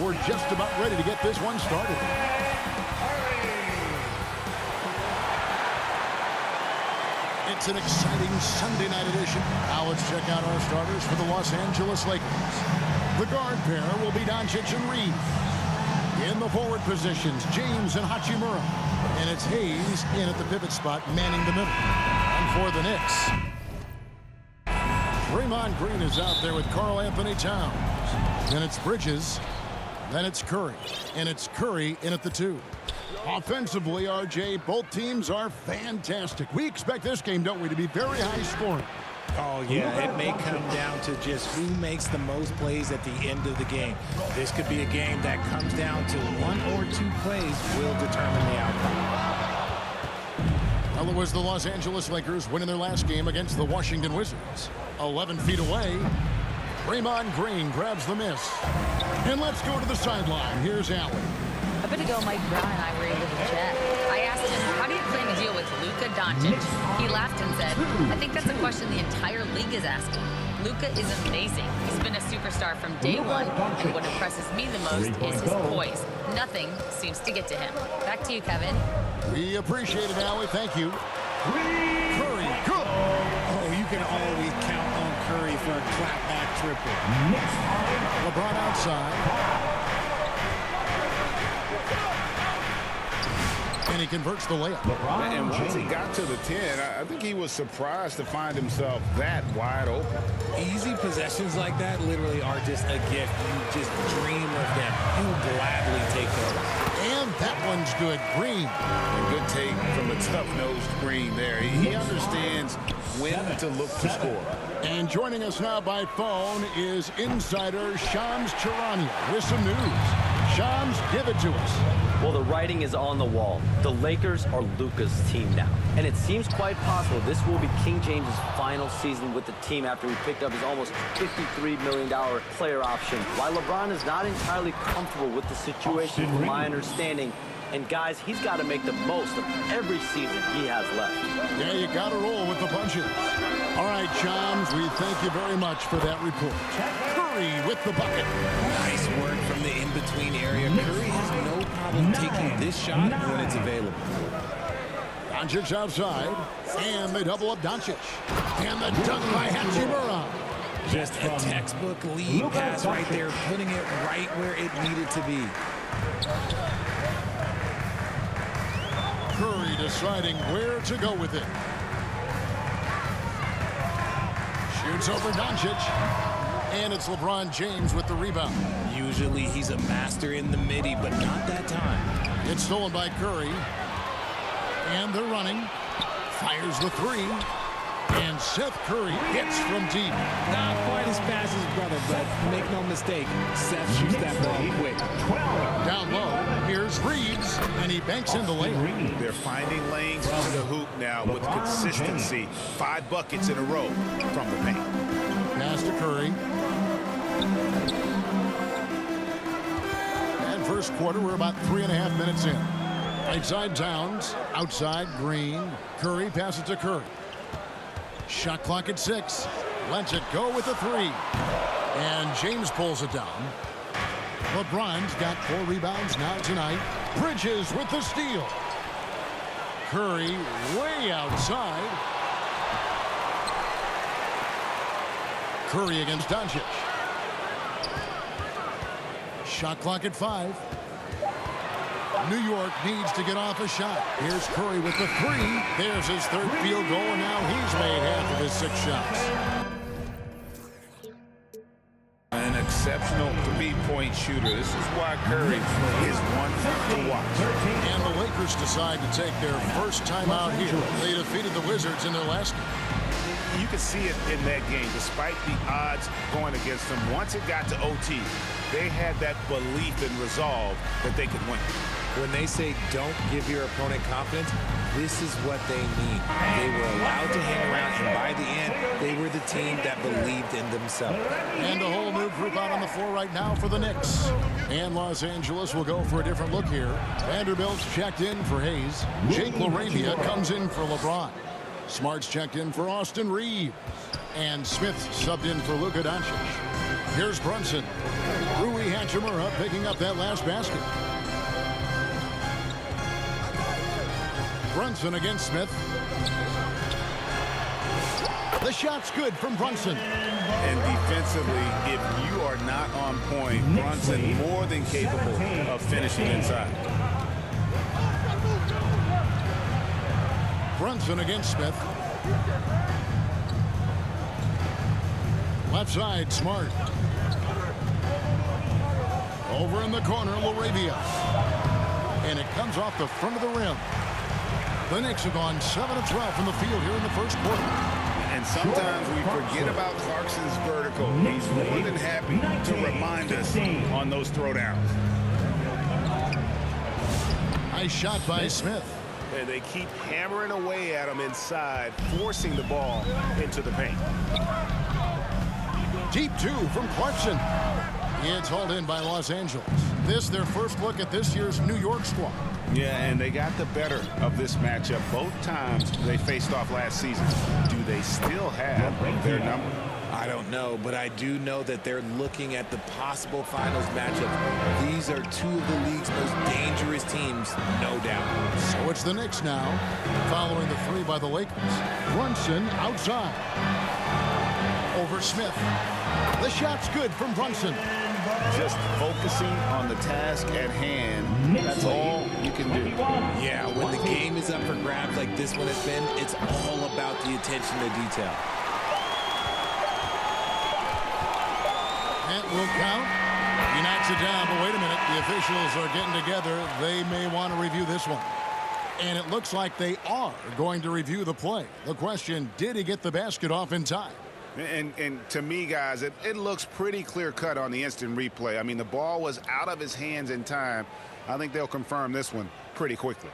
we're just about ready to get this one started. It's an exciting Sunday night edition. Now let's check out our starters for the Los Angeles Lakers. The guard pair will be Doncic and Reed. In the forward positions, James and Hachimura. And it's Hayes in at the pivot spot, manning the middle. And for the Knicks, Draymon Green is out there with Karl Anthony Towns. Then it's Bridges. Then it's Curry. And it's Curry in at the 2. Offensively, RJ, both teams are fantastic. We expect this game, don't we, to be very high scoring. Oh, yeah, it may come down to just who makes the most plays at the end of the game. This could be a game that comes down to 1 or 2 plays will determine the outcome. Well, it was the Los Angeles Lakers winning their last game against the Washington Wizards. 11 feet away, Draymond Green grabs the miss. And let's go to the sideline. Here's Allen. A bit ago, Mike Brown and I were able to chat. I asked him, how do you plan to deal with Luka Doncic? He laughed and said, I think that's a question the entire league is asking. Luka is amazing. He's been a superstar from day one, and what impresses me the most is his poise. Nothing seems to get to him. Back to you, Kevin. We appreciate it, Allie. Thank you. Curry, good. Oh, you can always count on Curry for a clapback triple. LeBron outside. And he converts the layup. And once he got to the 10, I think he was surprised to find himself that wide open. Easy possessions like that literally are just a gift. You just dream of them. He'll gladly take those. And that one's good. Green. A good take from a tough-nosed Green there. He understands when to look to score. And joining us now by phone is insider Shams Charania with some news. Shams, give it to us. Well, the writing is on the wall. The Lakers are Luka's team now. And it seems quite possible this will be King James's final season with the team after he picked up his almost $53 million player option. While LeBron is not entirely comfortable with the situation, from my understanding, and guys, he's got to make the most of every season he has left. Yeah, you got to roll with the punches. All right, Shams, we thank you very much for that report. Curry with the bucket. Nice work from the in-between area. Curry has no problem taking this shot when it's available. Doncic outside, and they double up Doncic. And the dunk by Hachimura. Just a textbook lead pass right there, putting it right where it needed to be. Curry deciding where to go with it. Shoots over Doncic. And it's LeBron James with the rebound. Usually he's a master in the midi, but not that time. It's stolen by Curry. And they're running. Fires the 3. And Seth Curry hits from deep. Not quite as fast as his brother, but make no mistake, Seth shoots that ball quick. Down low, here's Reeves, and he banks in the lane. They're finding lanes to the hoop now with consistency. 5 buckets in a row from the paint. Pass to Curry. And first quarter, we're about 3.5 minutes in. Right side Towns, outside Green. Curry passes to Curry. Shot clock at 6. Lets it go with the 3. And James pulls it down. LeBron's got 4 rebounds now tonight. Bridges with the steal. Curry way outside. Curry against Doncic. Shot clock at 5. New York needs to get off a shot. Here's Curry with the 3. There's his 3rd field goal, and now he's made half of his 6 shots. An exceptional 3-point shooter. This is why Curry is one to watch. And the Lakers decide to take their first time out here. They defeated the Wizards in their last game. You can see it in that game, despite the odds going against them. Once it got to OT, they had that belief and resolve that they could win. When they say don't give your opponent confidence, this is what they mean. They were allowed to hang around, and by the end, they were the team that believed in themselves. And a whole new group out on the floor right now for the Knicks. And Los Angeles will go for a different look here. Vanderbilt's checked in for Hayes. Jake LaRavia comes in for LeBron. Smart's checked in for Austin Reeves. And Smith subbed in for Luka Doncic. Here's Brunson. Rui Hachimura picking up that last basket. Brunson against Smith. The shot's good from Brunson. And defensively, if you are not on point, Brunson more than capable of finishing inside. Brunson against Smith. Left side, Smart. Over in the corner, LaRavia. And it comes off the front of the rim. The Knicks have gone 7 of 12 from the field here in the first quarter. And sometimes we forget about Clarkson's vertical. He's more than happy to remind us on those throwdowns. Nice shot by Smith. And they keep hammering away at him inside, forcing the ball into the paint. Deep two from Clarkson. It's hauled in by Los Angeles. This their first look at this year's New York squad. Yeah, and they got the better of this matchup both times they faced off last season. Do they still have their number? I don't know, but I do know that they're looking at the possible finals matchup. These are two of the league's most dangerous teams, no doubt. So it's the Knicks now, following the three by the Lakers. Brunson outside. Over Smith. The shot's good from Brunson. Just focusing on the task at hand, that's all you can do. Yeah, when the game is up for grabs like this one has been, it's all about the attention to detail. That will count. He knocks it down, but wait a minute. The officials are getting together. They may want to review this one. And it looks like they are going to review the play. The question, did he get the basket off in time? And to me, guys, it looks pretty clear-cut on the instant replay. I mean, the ball was out of his hands in time. I think they'll confirm this one pretty quickly.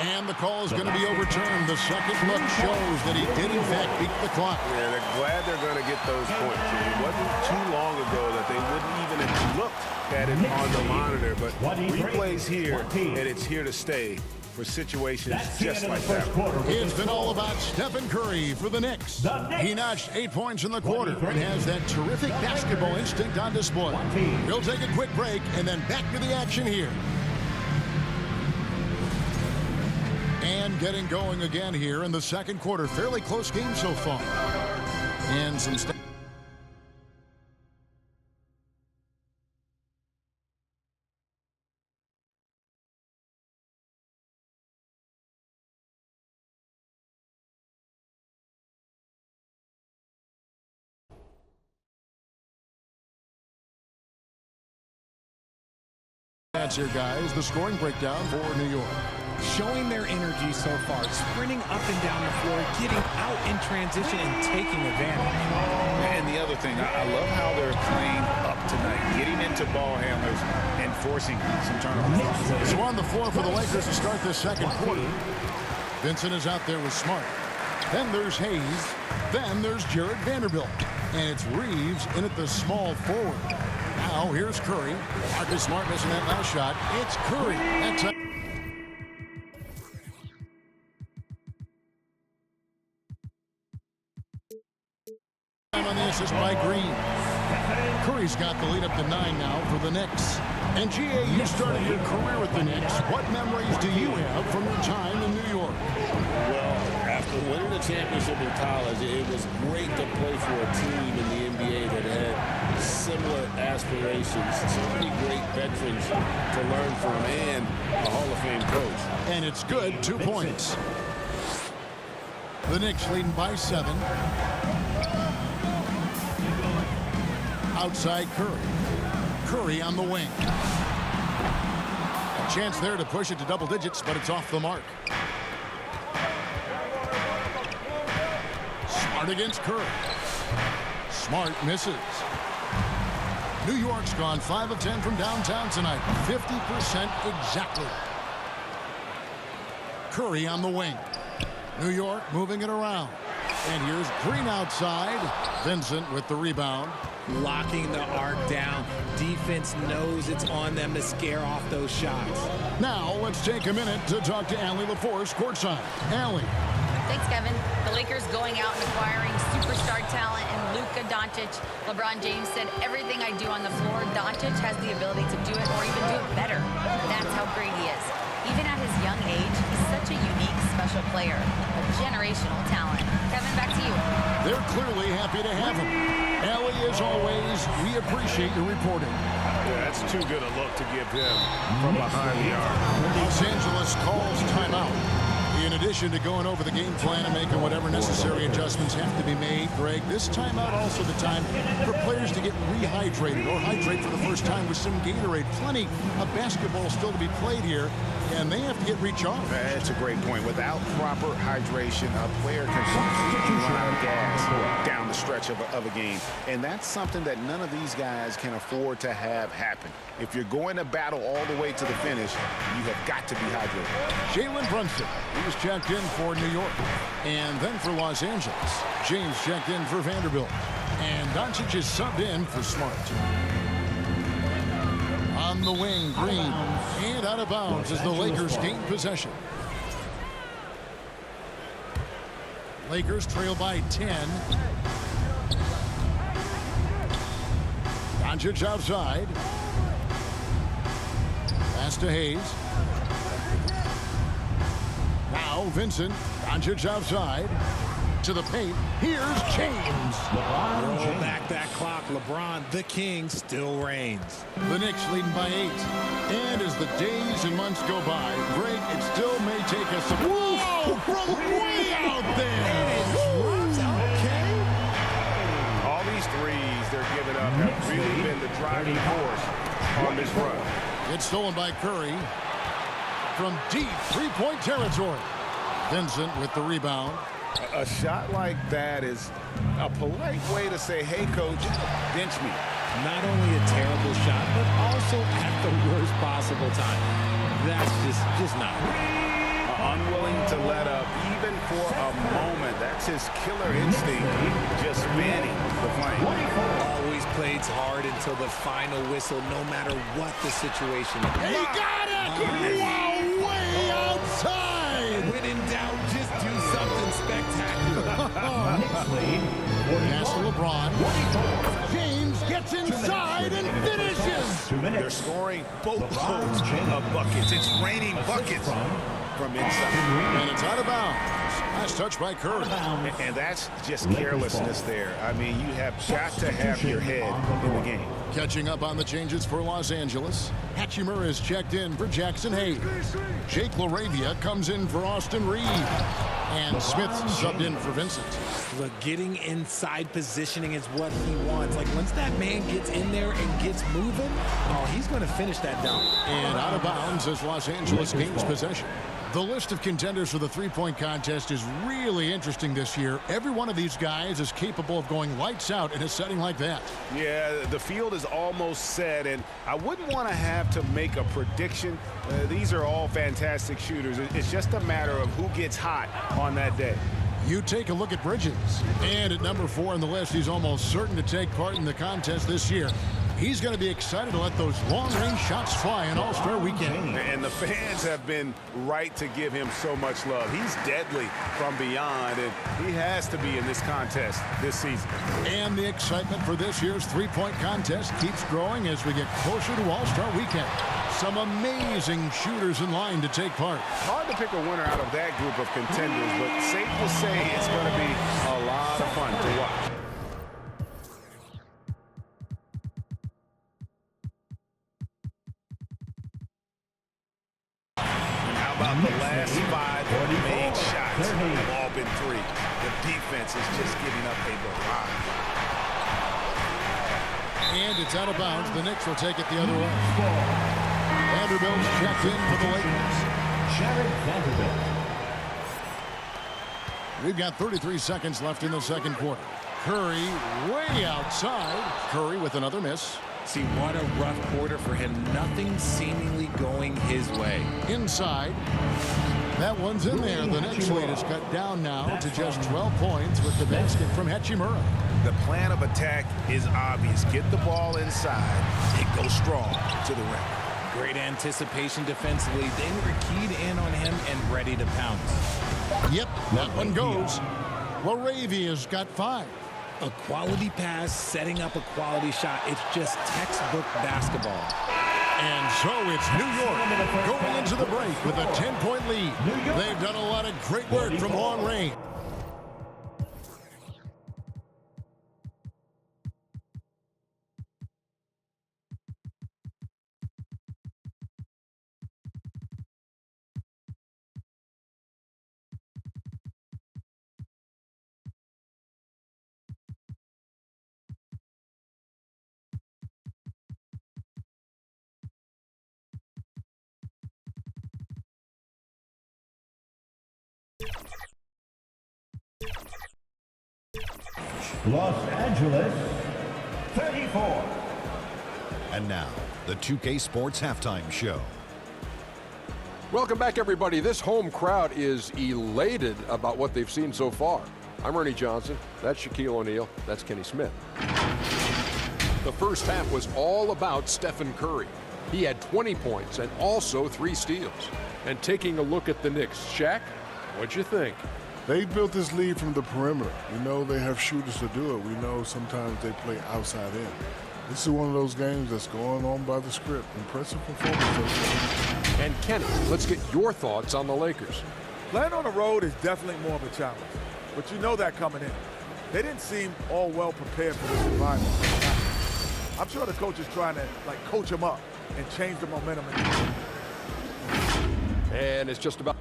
And the call is going to be overturned. The second look shows that he did, in fact, beat the clock. Yeah, they're glad they're going to get those points. It wasn't too long ago that they wouldn't even have looked at it on the monitor. But replays here, and it's here to stay for situations just like that. It's been all about Stephen Curry for the Knicks. He notched 8 points in the quarter and has that terrific basketball instinct on display. He'll take a quick break and then back to the action here. And getting going again here in the second quarter. Fairly close game so far. And some stats here, guys. The scoring breakdown for New York. Showing their energy so far, sprinting up and down the floor, getting out in transition and taking advantage. And the other thing, I love how they're playing up tonight, getting into ball handlers and forcing some turnovers. So on the floor for the Lakers to start this second quarter. Vincent is out there with Smart. Then there's Hayes. Then there's Jared Vanderbilt. And it's Reeves in at the small forward. Now here's Curry. Marcus Smart missing that last shot. It's Curry. That's a on the assist by Green. Curry's got the lead up to 9 now for the Knicks. And GA, you started your career with the Knicks. What memories do you have from your time in New York? Well, after winning the championship in college, it was great to play for a team in the NBA that had similar aspirations. So many great veterans to learn from and a Hall of Fame coach. And it's good, 2 points. The Knicks leading by 7. Outside Curry. Curry on the wing. A chance there to push it to double digits, but it's off the mark. Smart against Curry. Smart misses. New York's gone 5 of 10 from downtown tonight. 50% exactly. Curry on the wing. New York moving it around. And here's Green outside. Vincent with the rebound. Locking the arc down. Defense knows it's on them to scare off those shots. Now let's take a minute to talk to Allie LaForce courtside. Allie. Thanks, Kevin. The Lakers going out and acquiring superstar talent in Luka Doncic. LeBron James said, everything I do on the floor, Doncic has the ability to do it or even do it better. That's how great he is. Even at his young age, he's such a unique, special player. A generational talent. Kevin, back to you. They're clearly happy to have him. Allie, as always, we appreciate your reporting. Yeah, that's too good a look to give him from behind the arc. Los Angeles calls timeout. In addition to going over the game plan and making whatever necessary adjustments have to be made, Greg, this timeout also the time for players to get rehydrated or hydrate for the first time with some Gatorade. Plenty of basketball still to be played here, and they have to get recharged. That's a great point. Without proper hydration, a player can run out of gas down the stretch of a game. And that's something that none of these guys can afford to have happen. If you're going to battle all the way to the finish, you have got to be hydrated. Jalen Brunson, he was checked in for New York. And then for Los Angeles, James checked in for Vanderbilt. And Doncic is subbed in for Smart. On the wing, Green. And out of bounds as the Lakers gain possession. Lakers trail by 10. Doncic outside. Pass to Hayes. Now Vincent. Doncic outside. To the paint. Here's James. Roll back that clock. LeBron, the king, still reigns. The Knicks leading by 8. And as the days and months go by, Greg, it still may take us some... Whoa! From way out there! Okay. All these threes they're giving up have really been the driving force on this run. It's stolen by Curry. From deep three-point territory. Vincent with the rebound. A shot like that is a polite way to say, hey, coach, bench me. Not only a terrible shot, but also at the worst possible time. That's just not right. Unwilling to let up even for a moment. That's his killer instinct, just fanning the flame. Always plays hard until the final whistle, no matter what the situation. He got it! Wow, way outside! When in doubt, just do something spectacular. Pass to LeBron. James gets inside and finishes. They're scoring boatloads of buckets. It's raining buckets from inside. And it's out of bounds. Nice touch by Curry. And that's just carelessness there. I mean, you have got to have your head in the game. Catching up on the changes for Los Angeles. Hatchimer is checked in for Jackson Hayes. Jake LaRavia comes in for Austin Reed. And Smith subbed in for Vincent. Look, getting inside positioning is what he wants. Like, once that man gets in there and gets moving, oh, he's going to finish that down. And out of bounds as Los Angeles gains possession. The list of contenders for the three-point contest is really interesting this year. Every one of these guys is capable of going lights out in a setting like that. Yeah, the field is almost set, and I wouldn't want to have to make a prediction. These are all fantastic shooters. It's just a matter of who gets hot on that day. You take a look at Bridges. And at number 4 on the list, he's almost certain to take part in the contest this year. He's going to be excited to let those long-range shots fly in All-Star Weekend. And the fans have been right to give him so much love. He's deadly from beyond, and he has to be in this contest this season. And the excitement for this year's three-point contest keeps growing as we get closer to All-Star Weekend. Some amazing shooters in line to take part. Hard to pick a winner out of that group of contenders, but safe to say it's going to be a lot of fun to watch. About the last 5 made shots have all been 3. The defense is just giving up a barrage. And it's out of bounds. The Knicks will take it the other way. Vanderbilt's checked in for the Lakers. We've got 33 seconds left in the second quarter. Curry way outside. Curry with another miss. See, what a rough quarter for him. Nothing seemingly going his way. Inside. That one's in there. The next lead is cut down now to just 12 points with the basket from Hachimura. The plan of attack is obvious. Get the ball inside and go strong to the rim. Great anticipation defensively. They were keyed in on him and ready to pounce. Yep, that one goes. Laravia's got 5. A quality pass, setting up a quality shot. It's just textbook basketball. And so it's New York going into the break with a 10-point lead. They've done a lot of great work from long range. Los Angeles, 34. And now, the 2K Sports Halftime Show. Welcome back, everybody. This home crowd is elated about what they've seen so far. I'm Ernie Johnson. That's Shaquille O'Neal. That's Kenny Smith. The first half was all about Stephen Curry. He had 20 points and also 3 steals. And taking a look at the Knicks, Shaq, what'd you think? They built this lead from the perimeter. We know they have shooters to do it. We know sometimes they play outside in. This is one of those games that's going on by the script. Impressive performance. And Kenny, let's get your thoughts on the Lakers. Playing on the road is definitely more of a challenge, but you know that coming in. They didn't seem all well prepared for this environment. I'm sure the coach is trying to coach them up and change the momentum. And it's just about...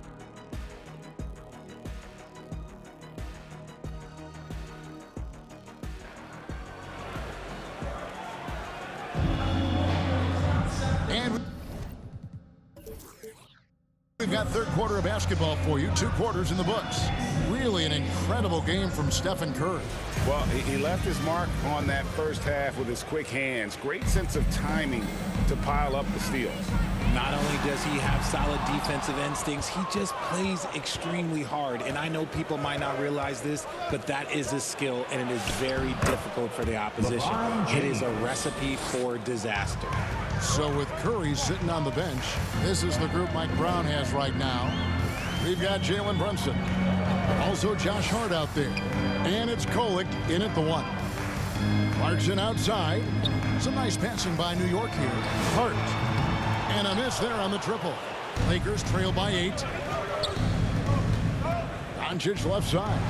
We've got third quarter of basketball for you, 2 quarters in the books. Really an incredible game from Stephen Curry. Well, he left his mark on that first half with his quick hands. Great sense of timing to pile up the steals. Not only does he have solid defensive instincts, he just plays extremely hard. And I know people might not realize this, but that is a skill, and it is very difficult for the opposition. It is a recipe for disaster. So with Curry sitting on the bench, this is the group Mike Brown has right now. We've got Jalen Brunson. Also Josh Hart out there. And it's Kolek in at the 1. Clarkson outside. Some nice passing by New York here. Hart. And a miss there on the triple. Lakers trail by 8. Doncic left side.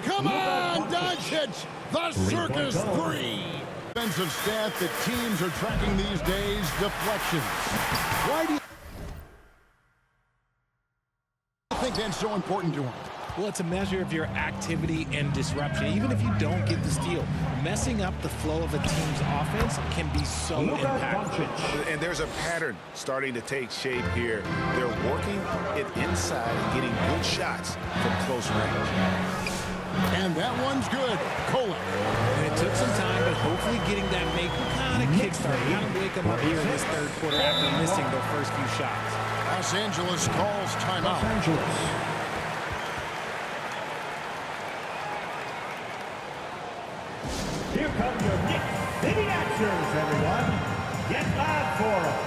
Come on, Doncic! The circus 3. Defensive stat that teams are tracking these days, deflections. Why do you think that's so important to him? Well, it's a measure of your activity and disruption. Even if you don't get the steal, messing up the flow of a team's offense can be so impactful. And there's a pattern starting to take shape here. They're working it inside and getting good shots from close range. And that one's good. Kolek. And it took some time, but hopefully getting that make kind of kickstart, kind of wake them up here in this third quarter after missing their first few shots. Los Angeles calls timeout. Here come your Knicks City Actors, everyone. Get live for them.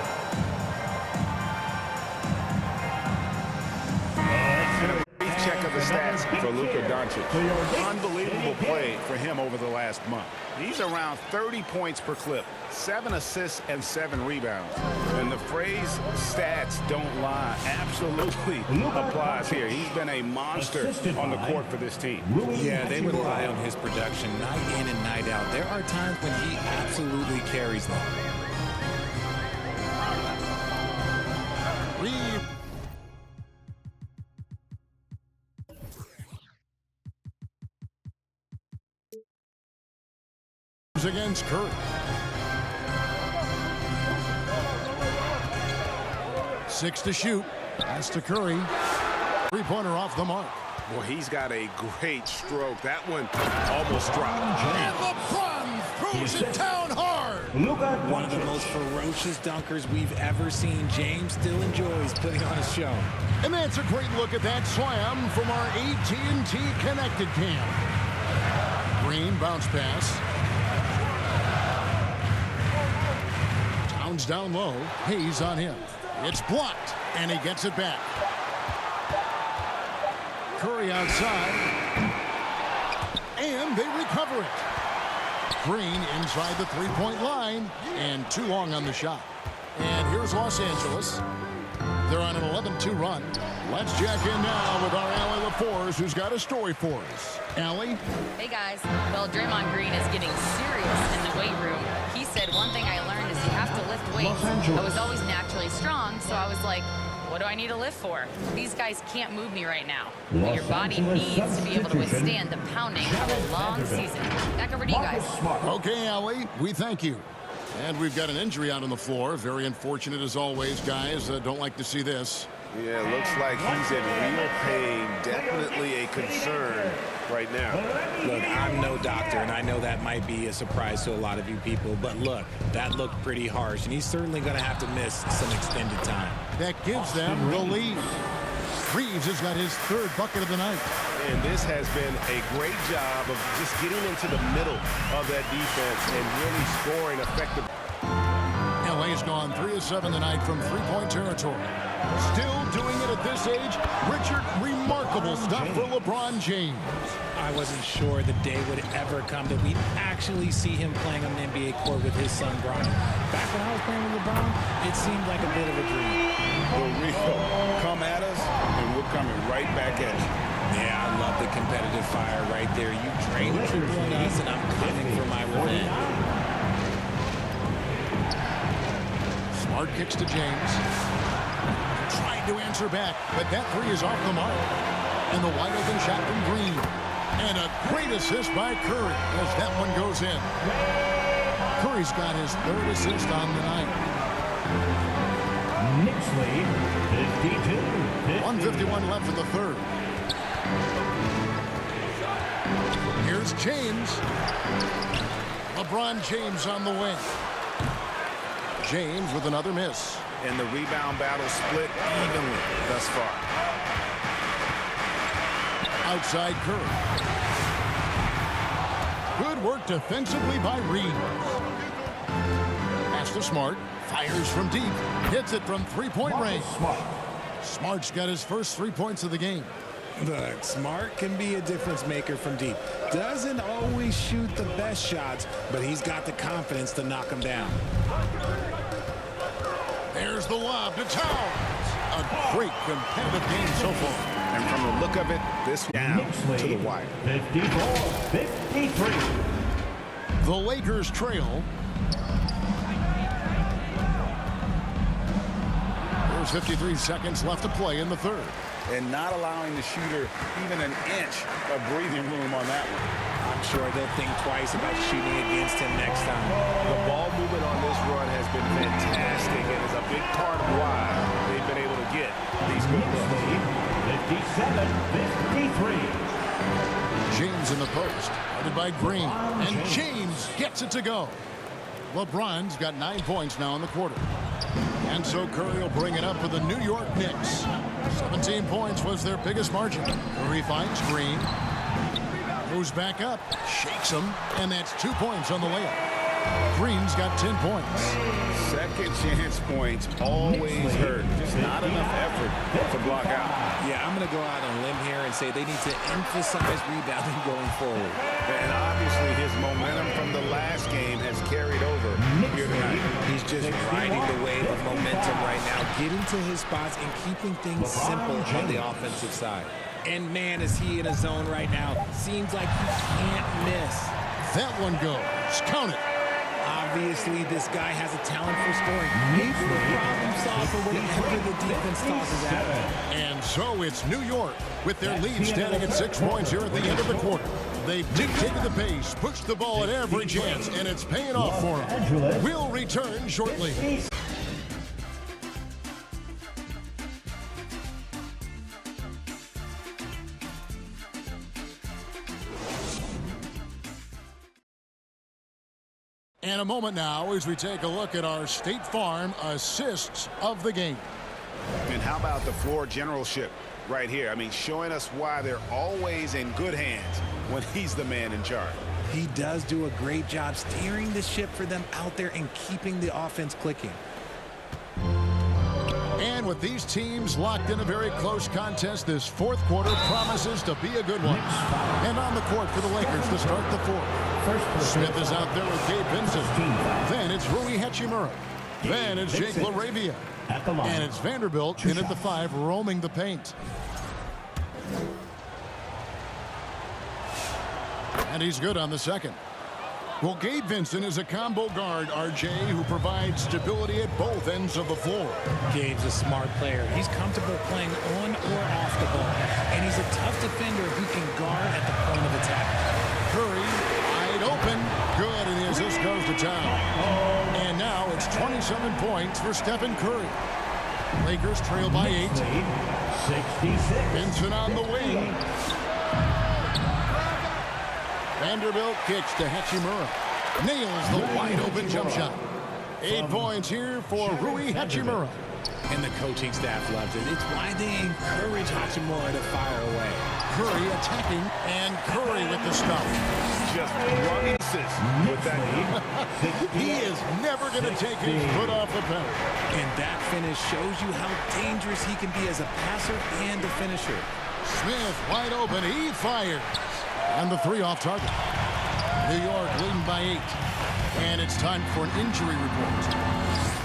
Check of the stats for Luka Doncic. Unbelievable play for him over the last month. He's around 30 points per clip, 7 assists and 7 rebounds. And the phrase stats don't lie absolutely applies here. He's been a monster on the court for this team. Yeah, they rely on his production night in and night out. There are times when he absolutely carries them. Against Curry. 6 to shoot. Pass to Curry. 3-pointer off the mark. Boy, he's got a great stroke. That one almost dropped. And LeBron throws it down hard. One of the most ferocious dunkers we've ever seen. James still enjoys putting on a show. And that's a great look at that slam from our AT&T Connected Cam. Green bounce pass. Towns down low. Hayes on him. It's blocked, and he gets it back. Curry outside. And they recover it. Green inside the three-point line, and too long on the shot. And here's Los Angeles. They're on an 11-2 run. Let's check in now with our Allie LaForce, who's got a story for us. Allie? Hey, guys. Well, Draymon Green is getting serious in the weight room. He said, one thing I learned is you have to lift weights. I was always naturally strong, so I was like, what do I need to lift for? These guys can't move me right now. But your body needs to be able to withstand the pounding of a long season. Back over to you guys. Okay, Allie, we thank you. And we've got an injury out on the floor. Very unfortunate as always, guys. Don't like to see this. Yeah, looks like he's in real pain. Definitely a concern right now. Look, I'm no doctor, and I know that might be a surprise to a lot of you people, but look, that looked pretty harsh, and he's certainly going to have to miss some extended time. That gives them the lead. Reeves has got his third bucket of the night. And this has been a great job of just getting into the middle of that defense and really scoring effective. LA's gone 3 of 7 tonight from three-point territory. Still doing it at this age. Richard, remarkable stuff for LeBron James. I wasn't sure the day would ever come that we'd actually see him playing on an NBA court with his son, Brian. Back when I was playing with LeBron, it seemed like a bit of a dream. Well, Rico, come at us, and we're coming right back at you. Yeah, I love the competitive fire right there. You drain the triple on us, and I'm coming for my revenge. Smart kicks to James. Tried to answer back, but that three is off the mark. And the wide open shot from Green. And a great assist by Curry as that one goes in. Curry's got his third assist on the night. Knicks lead 52-50. 1:51 left in the third. Here's James. LeBron James on the wing. James with another miss. And the rebound battle split evenly thus far. Outside Curry. Good work defensively by Reeves. Pass to Smart. Fires from deep. Hits it from three-point range. Smart's got his first 3 points of the game. Look, Smart can be a difference maker from deep. Doesn't always shoot the best shots, but he's got the confidence to knock them down. There's the lob to Towns. A great competitive game so far. And from the look of it, this down to the wire. 54-53. The Lakers trail. There's 53 seconds left to play in the third. And not allowing the shooter even an inch of breathing room on that one. I'm sure they'll think twice about shooting against him next time. The ball movement on this run has been fantastic and is a big part of why they've been able to get these good looks. 57-53. James in the post, guarded by Green, and James gets it to go. LeBron's got 9 points now in the quarter. And so Curry will bring it up for the New York Knicks. 17 points was their biggest margin. Curry finds Green. Moves back up, shakes him, and that's 2 points on the layup. Green's got 10 points. Second chance points always hurt. Just not enough effort to block out. Yeah, I'm going to go out on a limb here and say they need to emphasize rebounding going forward. And obviously his momentum from the last game has carried over here tonight. He's just riding the wave of momentum right now, getting to his spots and keeping things simple on the offensive side. And man, is he in a zone right now. Seems like he can't miss. That one goes. Count it. Obviously, this guy has a talent for scoring. He's the problem solver whenever the defense tosses at him. And so it's New York with their lead standing at 6 points here at the end of the quarter. They've dictated the pace, pushed the ball at every chance, and it's paying off for them. We'll return shortly. And a moment now as we take a look at our State Farm assists of the game. And how about the floor generalship right here? I mean, showing us why they're always in good hands when he's the man in charge. He does do a great job steering the ship for them out there and keeping the offense clicking. And with these teams locked in a very close contest, this fourth quarter promises to be a good one. And on the court for the Lakers to start the fourth. Smith is out there with Gabe Vincent. Then it's Rui Hachimura. Then it's Jake LaRavia. And it's Vanderbilt in at the 5, roaming the paint. And he's good on the second. Well, Gabe Vincent is a combo guard, RJ, who provides stability at both ends of the floor. Gabe's a smart player. He's comfortable playing on or off the ball. And he's a tough defender who can guard at the point of attack. Curry, wide open. Good, and the assist goes to town. And now it's 27 points for Stephen Curry. Lakers trail by 8. 66. Vincent on the wing. Vanderbilt kicks to Hachimura. Nails the wide-open jump shot. 8 points here for Rui Hachimura. And the coaching staff loves it. It's why they encourage Hachimura to fire away. Curry attacking, and Curry with the stuff. Just one assist with that. He is never going to take his foot off the pedal. And that finish shows you how dangerous he can be as a passer and a finisher. Smith wide open. He fires. And the 3 off target. New York leading by 8. And it's time for an injury report.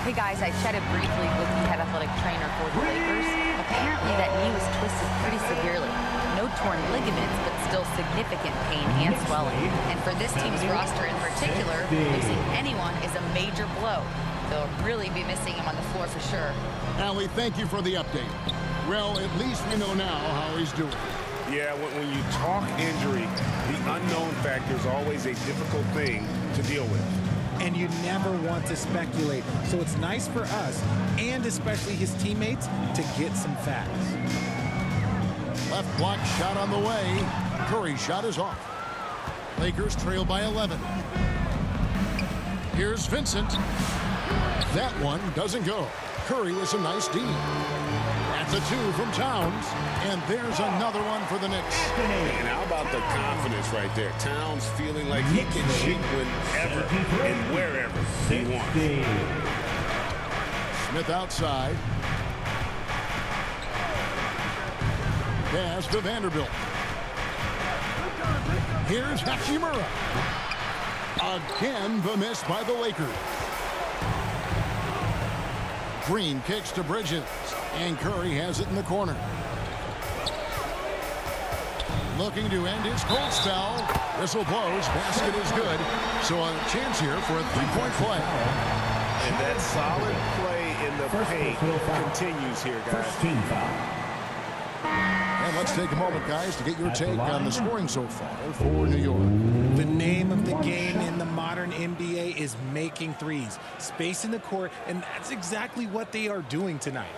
Hey guys, I chatted briefly with the head athletic trainer for the Lakers. Apparently that knee was twisted pretty severely. No torn ligaments, but still significant pain and swelling. And for this team's roster in particular, losing anyone is a major blow. They'll really be missing him on the floor for sure. Allie, thank you for the update. Well, at least we know now how he's doing. Yeah, when you talk injury, the unknown factor is always a difficult thing to deal with. And you never want to speculate. So it's nice for us, and especially his teammates, to get some facts. Left block shot on the way. Curry's shot is off. Lakers trail by 11. Here's Vincent. That one doesn't go. Curry with some nice D. That's a 2 from Towns. And there's another one for the Knicks. And how about the confidence right there? Towns feeling like he can shoot whenever and wherever he wants. Smith outside. Pass to Vanderbilt. Here's Hachimura. Again, the miss by the Lakers. Green kicks to Bridges. And Curry has it in the corner. Looking to end his cold spell. Whistle blows. Basket is good. So a chance here for a 3-point play. And that solid play in the paint continues here, guys. And let's take a moment, guys, to get your take on the scoring so far for New York. The name of the game in the modern NBA is making threes. Space in the court, and that's exactly what they are doing tonight.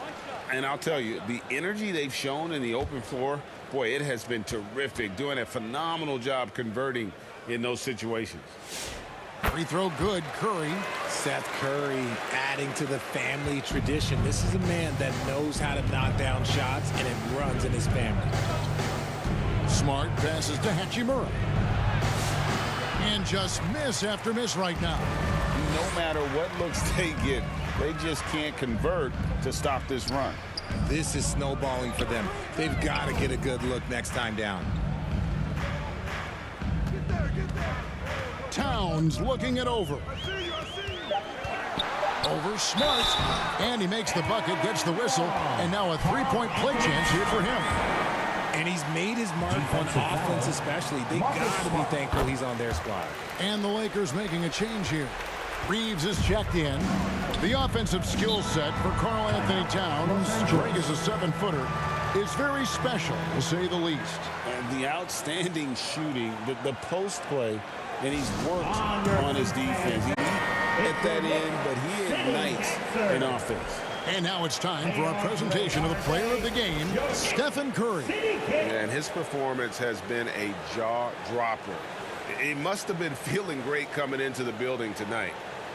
And I'll tell you, the energy they've shown in the open floor, boy, it has been terrific. Doing a phenomenal job converting in those situations. Free throw good, Curry. Seth Curry adding to the family tradition. This is a man that knows how to knock down shots, and it runs in his family. Smart passes to Hachimura. And just miss after miss right now. No matter what looks they get, they just can't convert to stop this run. This is snowballing for them. They've got to get a good look next time down. Towns looking it over. Over Smart. And he makes the bucket, gets the whistle, and now a 3-point play chance here for him. And he's made his mark on offense especially. They got to be thankful he's on their squad. And the Lakers making a change here. Reeves is checked in. The offensive skill set for Karl Anthony Towns, Drake is a 7-footer, is very special, to say the least. And the outstanding shooting, the post play, and he's worked on his defense. He at that end, but he ignites an offense. And now it's time for our presentation of the player of the game, Stephen Curry. And his performance has been a jaw dropper. He must have been feeling great coming into the building tonight,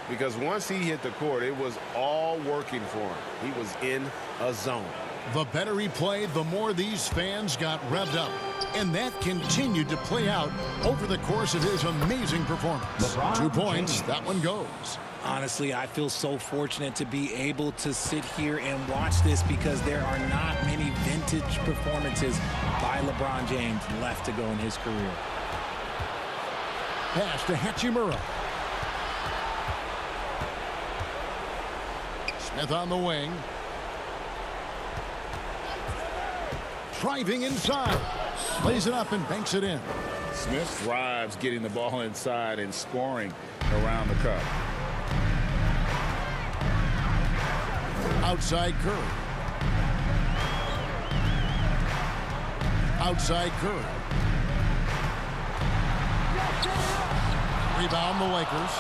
because once he hit the court, it was all working for him. He was in a zone. The better he played, the more these fans got revved up. And that continued to play out over the course of his amazing performance. 2 points, that one goes. Honestly, I feel so fortunate to be able to sit here and watch this, because there are not many vintage performances by LeBron James left to go in his career. Pass to Hachimura. Smith on the wing. Driving inside. Lays it up and banks it in. Smith thrives getting the ball inside and scoring around the cup. Outside Curry. Outside Curry. Rebound the Lakers.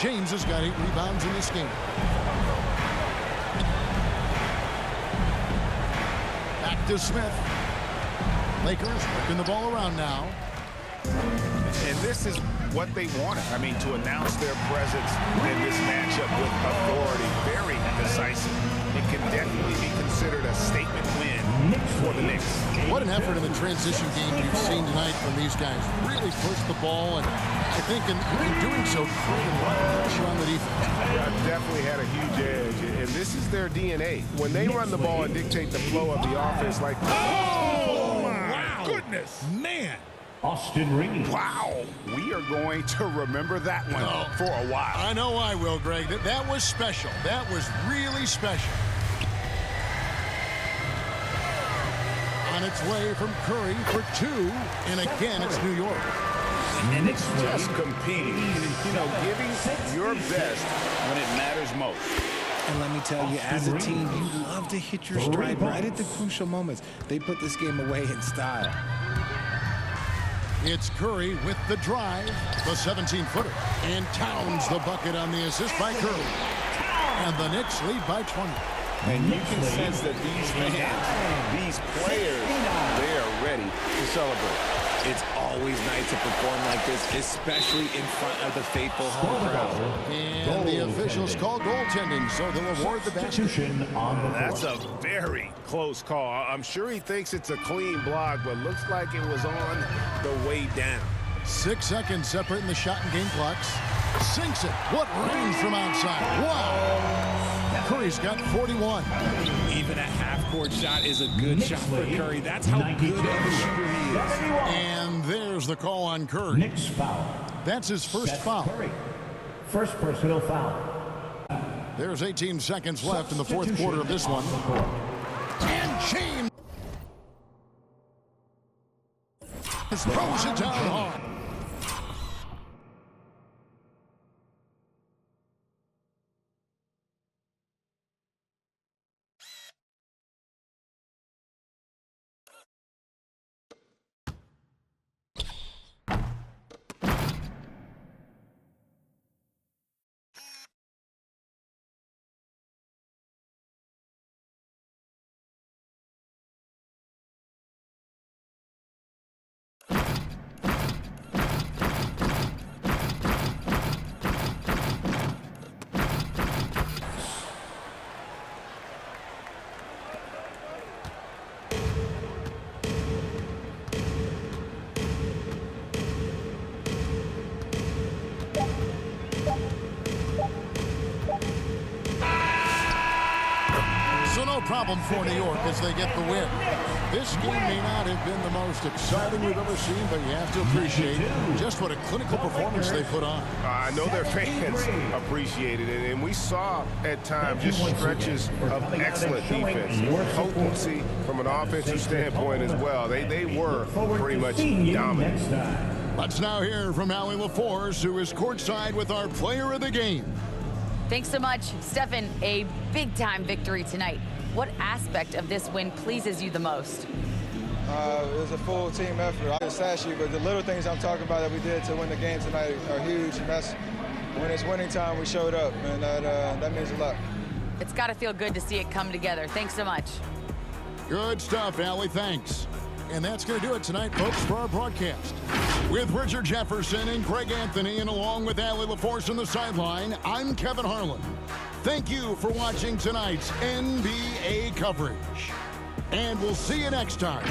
James has got 8 rebounds in this game. Back to Smith. Lakers working the ball around now. And this is what they wanted. I mean, to announce their presence in this matchup with authority, very decisive. It can definitely be considered a statement win for the Knicks. What an effort in the transition game you've seen tonight from these guys. Really pushed the ball, and I think in doing so, creating a lot of pressure on the defense. Yeah, definitely had a huge edge, and this is their DNA. When they run the ball and dictate the flow of the offense like this. Oh, my goodness. Man. Austin Reeves. Wow. We are going to remember that one for a while. I know I will, Greg. That was special. That was really special. On its way from Curry for 2, and again, it's New York. And it's just competing, you know, giving your best when it matters most. And let me tell you, as a team, you love to hit your stride right at the crucial moments. They put this game away in style. It's Curry with the drive, the 17-footer. And Towns the bucket on the assist by Curry. And the Knicks lead by 20. And you can sense that these fans, these players, they are ready to celebrate. It's always nice to perform like this, especially in front of the faithful home crowd. And the officials call goaltending, so they'll award the basket. That's a very close call. I'm sure he thinks it's a clean block, but looks like it was on the way down. 6 seconds separating the shot and game clocks. Sinks it. What range from outside. Wow. Curry's got 41. Even a half-court shot is a good shot for Curry. That's how good of a shooter he is. And there's the call on Curry. Knicks foul. That's his first foul. Curry. First personal foul. There's 18 seconds left in the fourth quarter of this one. And James throws it down hard. Problem for New York as they get the win. This game may not have been the most exciting we've ever seen, but you have to appreciate just what a clinical performance they put on. I know their fans appreciated it, and we saw at times just stretches of excellent defense, potency from an offensive standpoint as well. They were pretty much dominant. Let's now hear from Allie LaForce, who is courtside with our player of the game. Thanks so much, Stephen. A big-time victory tonight. What aspect of this win pleases you the most? It was a full team effort. I just asked you, but the little things I'm talking about that we did to win the game tonight are huge, and that's when it's winning time we showed up, and that means a lot. It's got to feel good to see it come together. Thanks so much. Good stuff, Allie. Thanks. And that's going to do it tonight, folks, for our broadcast. With Richard Jefferson and Greg Anthony, and along with Allie LaForce on the sideline, I'm Kevin Harlan. Thank you for watching tonight's NBA coverage. And we'll see you next time